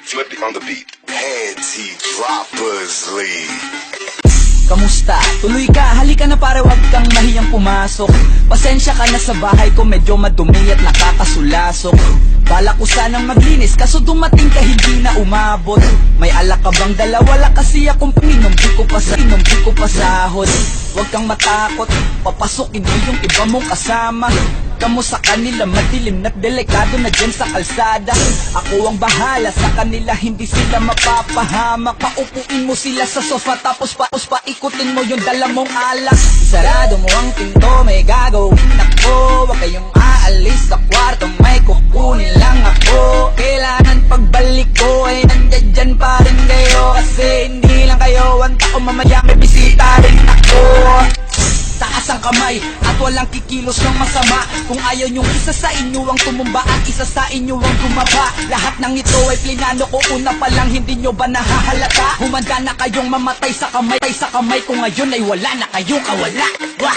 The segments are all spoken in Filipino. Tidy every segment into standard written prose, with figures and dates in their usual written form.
Flippy on the beat. Panty droppers lead. Kamusta? Tuloy ka, halika na pare, wag kang mahiyang pumasok. Pasensya ka na sa bahay ko, medyo madumi at nakakasulasok. Balak ko sanang maglinis, kaso dumating ka hindi na umabot. May alak ka bang dala? Wala kasi akong paminom, di ko pa sahod. Huwag kang matakot, papasukin mo yung iba mong kasama. Kamo sa kanila, madilim na't delikado na dyan sa kalsada. Ako ang bahala sa kanila, hindi sila mapapahamak. Paupuin mo sila sa sofa, tapos paikutin mo yung dala mong alak. Sarado mo ang pinto, may gagawin ako. Huwag kayong aalis sa kwarto, may kukunin lang ako. Kailangan pagbalik ko ay nandiyan dyan pa rin kayo. Kasi hindi lang kayo ang tao, mamaya may bisita rin ako. Taas ang kamay at walang kikilos ng masama. Kung ayaw nyong isa sa inyo ang tumumba at isa sa inyo ang tumaba. Lahat ng ito ay plinano ko una pa lang, hindi nyo ba nahahalata? Humanda na kayong mamatay sa kamay kung ngayon ay wala na kayong kawala. Wah!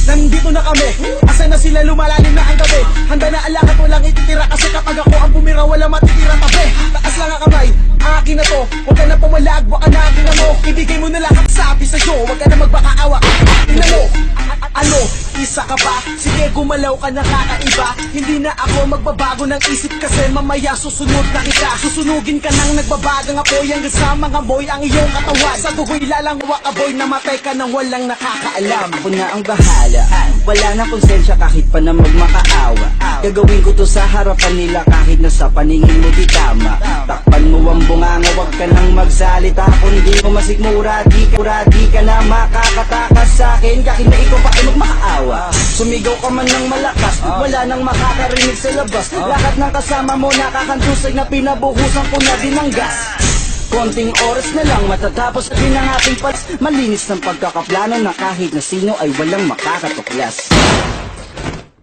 Nandito na kami, asa na sila, lumalalim na ang gabi. Handa na alak at walang ititira, kasi kapag ako ang bumira wala matitira tabi. Taas lang ang kamay, akin na to. Huwag ka na pumalag, baka na akin na mo. Ibigay mo na lahat sabi sa'yo, huwag ka na magbakaawa. Ina mo, ano, isa ka ba? Sige, gumalaw ka na kakaiba. Hindi na ako magbabago ng isip, kasi mamaya susunod na kita. Susunugin ka ng nagbabagang apoy, hanggang sa mga boy ang iyong katawan. Sa dugoy lalangwa ka boy, namatay ka nang walang nakakaalam. Ako na ang bahala, wala na konsensya kahit pa na magmakaawa. Gagawin ko to sa harapan nila kahit na sa paningin mo di tama. Takpan mo ang bunganga, wag ka nang magsalita. Kung hindi mo masigmura, di ka na makakatakas sa akin. Kahit na ikaw pa ay magmakaawa. Sumigaw ka man ng malakas, wala nang makakarinig sa labas. Lahat ng kasama mo nakakantusay na pinabuhusan ko na din ng gas. Konting oras na lang matatapos din ang ating pats. Malinis ng pagkakaplano na kahit na sino ay walang makakatuklas.